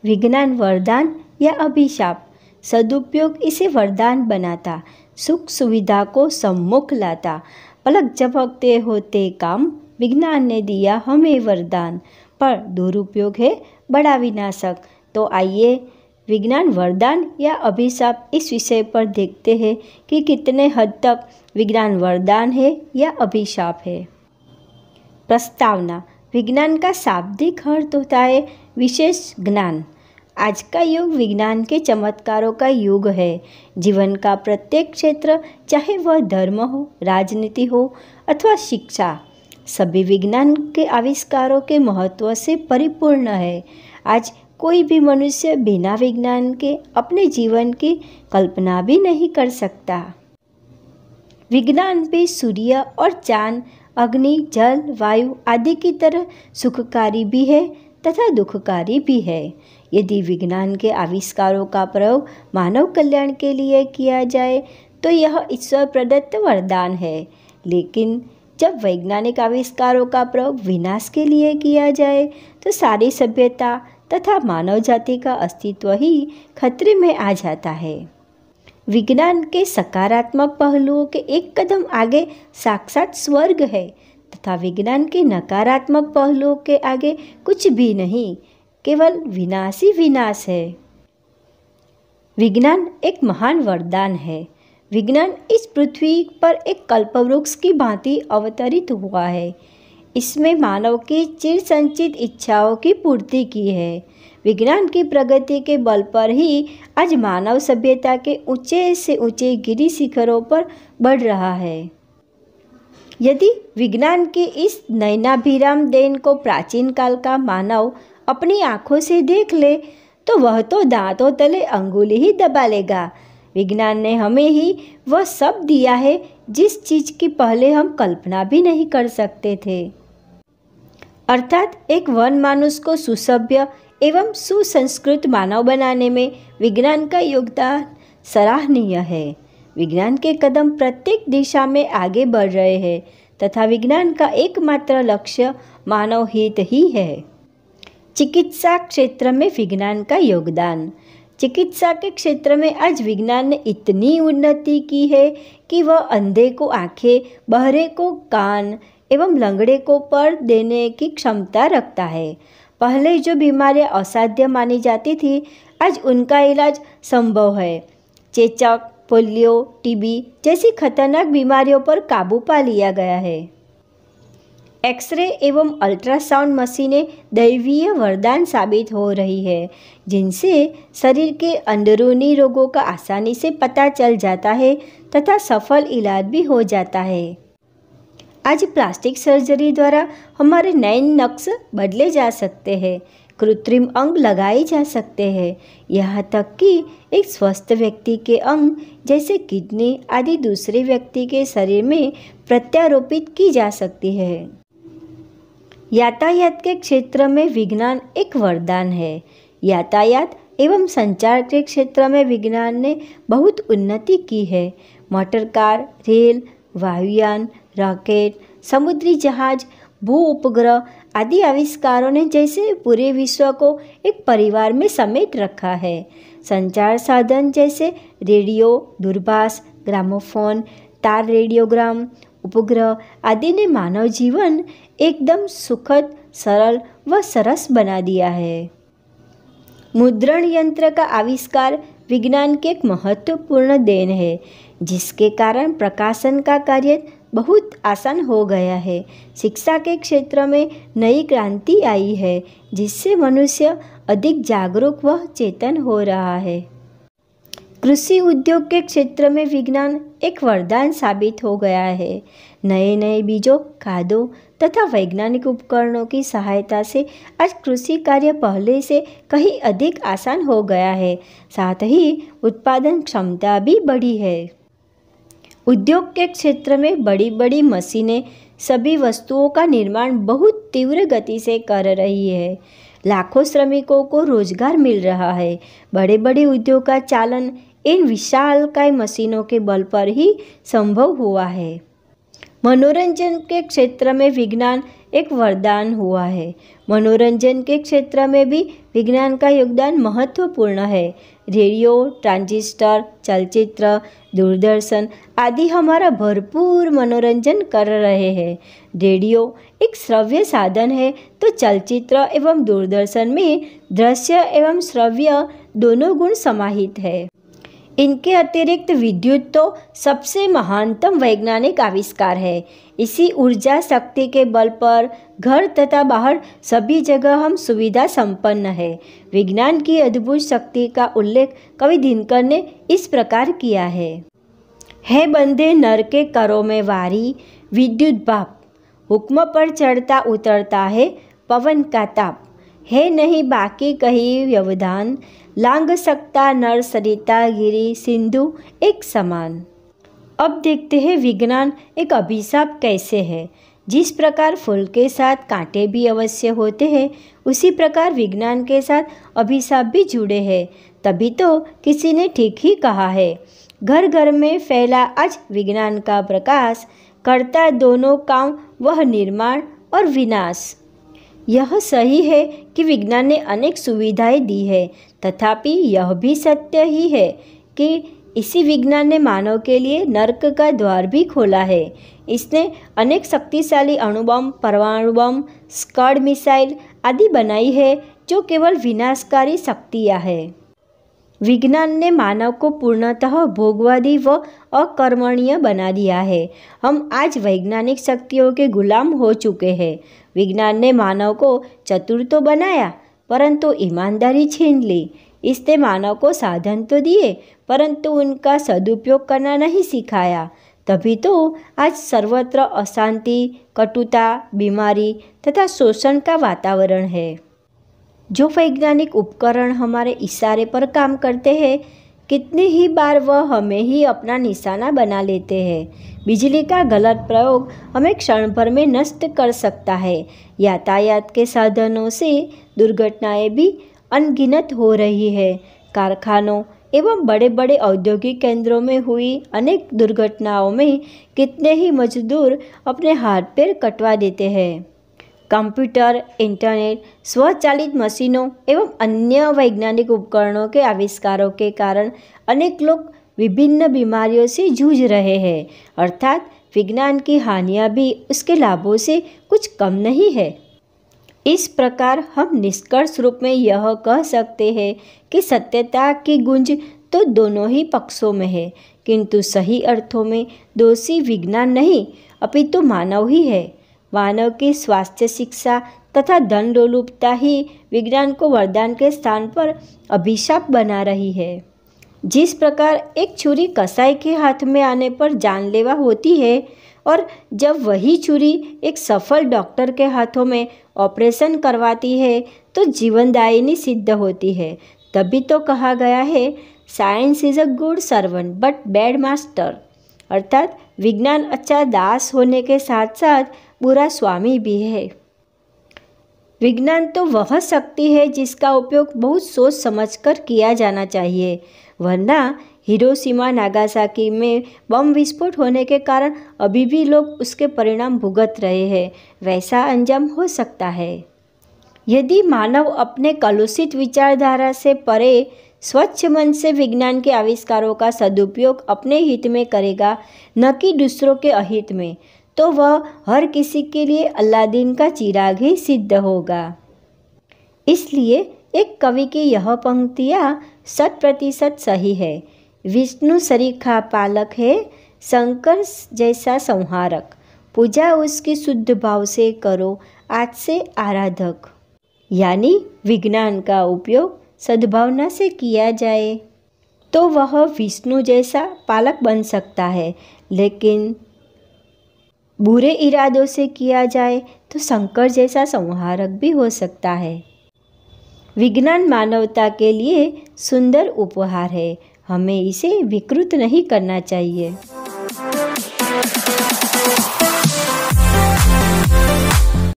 विज्ञान वरदान या अभिशाप? सदुपयोग इसे वरदान बनाता, सुख सुविधा को सम्मुख लाता। पलक झपकते होते काम, विज्ञान ने दिया हमें वरदान। पर दुरुपयोग है बड़ा विनाशक। तो आइए विज्ञान वरदान या अभिशाप इस विषय पर देखते हैं कि कितने हद तक विज्ञान वरदान है या अभिशाप है। प्रस्तावना। विज्ञान का शाब्दिक अर्थ होता है विशेष ज्ञान। आज का युग विज्ञान के चमत्कारों का युग है। जीवन का प्रत्येक क्षेत्र, चाहे वह धर्म हो, राजनीति हो अथवा शिक्षा, सभी विज्ञान के आविष्कारों के महत्व से परिपूर्ण है। आज कोई भी मनुष्य बिना विज्ञान के अपने जीवन की कल्पना भी नहीं कर सकता। विज्ञान भी सूर्य और चांद, अग्नि, जल, वायु आदि की तरह सुखकारी भी है तथा दुखकारी भी है। यदि विज्ञान के आविष्कारों का प्रयोग मानव कल्याण के लिए किया जाए तो यह ईश्वर प्रदत्त वरदान है। लेकिन जब वैज्ञानिक आविष्कारों का प्रयोग विनाश के लिए किया जाए तो सारी सभ्यता तथा मानव जाति का अस्तित्व ही खतरे में आ जाता है। विज्ञान के सकारात्मक पहलुओं के एक कदम आगे साक्षात स्वर्ग है तथा विज्ञान के नकारात्मक पहलुओं के आगे कुछ भी नहीं, केवल विनाश ही विनाश है। विज्ञान एक महान वरदान है। विज्ञान इस पृथ्वी पर एक कल्पवृक्ष की भांति अवतरित हुआ है। इसमें मानव की चिर संचित इच्छाओं की पूर्ति की है। विज्ञान की प्रगति के बल पर ही आज मानव सभ्यता के ऊंचे से ऊंचे गिरी शिखरों पर बढ़ रहा है। यदि विज्ञान की इस नयनाभिराम देन को प्राचीन काल का मानव अपनी आँखों से देख ले तो वह तो दांतों तले अंगुली ही दबा लेगा। विज्ञान ने हमें ही वह सब दिया है जिस चीज़ की पहले हम कल्पना भी नहीं कर सकते थे। अर्थात एक वन मानुष को सुसभ्य एवं सुसंस्कृत मानव बनाने में विज्ञान का योगदान सराहनीय है। विज्ञान के कदम प्रत्येक दिशा में आगे बढ़ रहे हैं तथा विज्ञान का एकमात्र लक्ष्य मानव हित ही है। चिकित्सा क्षेत्र में विज्ञान का योगदान। चिकित्सा के क्षेत्र में आज विज्ञान ने इतनी उन्नति की है कि वह अंधे को आंखें, बहरे को कान एवं लंगड़े को पैर देने की क्षमता रखता है। पहले जो बीमारियां असाध्य मानी जाती थी, आज उनका इलाज संभव है। चेचक, पोलियो, टीबी जैसी खतरनाक बीमारियों पर काबू पा लिया गया है। एक्सरे एवं अल्ट्रासाउंड मशीनें दैवीय वरदान साबित हो रही है, जिनसे शरीर के अंदरूनी रोगों का आसानी से पता चल जाता है तथा सफल इलाज भी हो जाता है। आज प्लास्टिक सर्जरी द्वारा हमारे नए नक्श बदले जा सकते हैं, कृत्रिम अंग लगाए जा सकते हैं, यहाँ तक कि एक स्वस्थ व्यक्ति के अंग जैसे किडनी आदि दूसरे व्यक्ति के शरीर में प्रत्यारोपित की जा सकती है। यातायात के क्षेत्र में विज्ञान एक वरदान है। यातायात एवं संचार के क्षेत्र में विज्ञान ने बहुत उन्नति की है। मोटर कार, रेल, वायुयान, रॉकेट, समुद्री जहाज, भू उपग्रह आदि आविष्कारों ने जैसे पूरे विश्व को एक परिवार में समेट रखा है। संचार साधन जैसे रेडियो, दूरभाष, ग्रामोफोन, तार रेडियोग्राम, उपग्रह आदि ने मानव जीवन एकदम सुखद, सरल व सरस बना दिया है। मुद्रण यंत्र का आविष्कार विज्ञान की एक महत्वपूर्ण देन है, जिसके कारण प्रकाशन का कार्य बहुत आसान हो गया है। शिक्षा के क्षेत्र में नई क्रांति आई है, जिससे मनुष्य अधिक जागरूक व चेतन हो रहा है। कृषि उद्योग के क्षेत्र में विज्ञान एक वरदान साबित हो गया है। नए नए बीजों, खादों तथा वैज्ञानिक उपकरणों की सहायता से आज कृषि कार्य पहले से कहीं अधिक आसान हो गया है। साथ ही उत्पादन क्षमता भी बढ़ी है। उद्योग के क्षेत्र में बड़ी बड़ी मशीनें सभी वस्तुओं का निर्माण बहुत तीव्र गति से कर रही है। लाखों श्रमिकों को रोजगार मिल रहा है। बड़े बड़े उद्योग का चालन इन विशालकाय मशीनों के बल पर ही संभव हुआ है। मनोरंजन के क्षेत्र में विज्ञान एक वरदान हुआ है। मनोरंजन के क्षेत्र में भी विज्ञान का योगदान महत्वपूर्ण है। रेडियो, ट्रांजिस्टर, चलचित्र, दूरदर्शन आदि हमारा भरपूर मनोरंजन कर रहे हैं। रेडियो एक श्रव्य साधन है तो चलचित्र एवं दूरदर्शन में दृश्य एवं श्रव्य दोनों गुण समाहित है। इनके अतिरिक्त विद्युत तो सबसे महानतम वैज्ञानिक आविष्कार है। इसी ऊर्जा शक्ति के बल पर घर तथा बाहर सभी जगह हम सुविधा संपन्न है। विज्ञान की अद्भुत शक्ति का उल्लेख कवि दिनकर ने इस प्रकार किया है बंदे नर के करों में वारी, विद्युत बाप हुक्म पर चढ़ता उतरता है पवन का ताप, है नहीं बाकी कहीं व्यवधान, लांग सकता नर सरिता गिरी सिंधु एक समान। अब देखते हैं विज्ञान एक अभिशाप कैसे है। जिस प्रकार फूल के साथ कांटे भी अवश्य होते हैं, उसी प्रकार विज्ञान के साथ अभिशाप भी जुड़े हैं। तभी तो किसी ने ठीक ही कहा है, घर घर में फैला आज विज्ञान का प्रकाश, करता दोनों काम वह निर्माण और विनाश। यह सही है कि विज्ञान ने अनेक सुविधाएं दी है, तथापि यह भी सत्य ही है कि इसी विज्ञान ने मानव के लिए नर्क का द्वार भी खोला है। इसने अनेक शक्तिशाली अणुबम, परमाणु बम, स्कड मिसाइल आदि बनाई है जो केवल विनाशकारी शक्तियाँ हैं। विज्ञान ने मानव को पूर्णतः भोगवादी व अकर्मणीय बना दिया है। हम आज वैज्ञानिक शक्तियों के गुलाम हो चुके हैं। विज्ञान ने मानव को चतुर तो बनाया परंतु ईमानदारी छीन ली। इसने मानव को साधन तो दिए परंतु उनका सदुपयोग करना नहीं सिखाया। तभी तो आज सर्वत्र अशांति, कटुता, बीमारी तथा शोषण का वातावरण है। जो वैज्ञानिक उपकरण हमारे इशारे पर काम करते हैं, कितनी ही बार वह हमें ही अपना निशाना बना लेते हैं। बिजली का गलत प्रयोग हमें क्षण भर में नष्ट कर सकता है। यातायात के साधनों से दुर्घटनाएं भी अनगिनत हो रही है। कारखानों एवं बड़े बड़े औद्योगिक केंद्रों में हुई अनेक दुर्घटनाओं में कितने ही मजदूर अपने हाथ पैर कटवा देते हैं। कंप्यूटर, इंटरनेट, स्वचालित मशीनों एवं अन्य वैज्ञानिक उपकरणों के आविष्कारों के कारण अनेक लोग विभिन्न बीमारियों से जूझ रहे हैं। अर्थात विज्ञान की हानियाँ भी उसके लाभों से कुछ कम नहीं है। इस प्रकार हम निष्कर्ष रूप में यह कह सकते हैं कि सत्यता की गूंज तो दोनों ही पक्षों में है, किंतु सही अर्थों में दोषी विज्ञान नहीं अपितु मानव ही है। मानव की स्वास्थ्य, शिक्षा तथा धन लोलुपता ही विज्ञान को वरदान के स्थान पर अभिशाप बना रही है। जिस प्रकार एक छुरी कसाई के हाथ में आने पर जानलेवा होती है और जब वही छुरी एक सफल डॉक्टर के हाथों में ऑपरेशन करवाती है तो जीवनदायिनी सिद्ध होती है। तभी तो कहा गया है, science is a good servant but bad master. अर्थात विज्ञान अच्छा दास होने के साथ साथ बुरा स्वामी भी है। विज्ञान तो वह शक्ति है जिसका उपयोग बहुत सोच समझकर किया जाना चाहिए, वरना हिरोशिमा नागासाकी में बम विस्फोट होने के कारण अभी भी लोग उसके परिणाम भुगत रहे हैं। वैसा अंजाम हो सकता है। यदि मानव अपने कलुषित विचारधारा से परे स्वच्छ मन से विज्ञान के आविष्कारों का सदुपयोग अपने हित में करेगा, न कि दूसरों के अहित में, तो वह हर किसी के लिए अलादीन का चिराग ही सिद्ध होगा। इसलिए एक कवि की यह पंक्तियाँ 100% सही है। विष्णु सरीखा पालक है, शंकर जैसा संहारक, पूजा उसकी शुद्ध भाव से करो आज से आराधक। यानी विज्ञान का उपयोग सद्भावना से किया जाए तो वह विष्णु जैसा पालक बन सकता है, लेकिन बुरे इरादों से किया जाए तो शंकर जैसा संहारक भी हो सकता है। विज्ञान मानवता के लिए सुंदर उपहार है, हमें इसे विकृत नहीं करना चाहिए।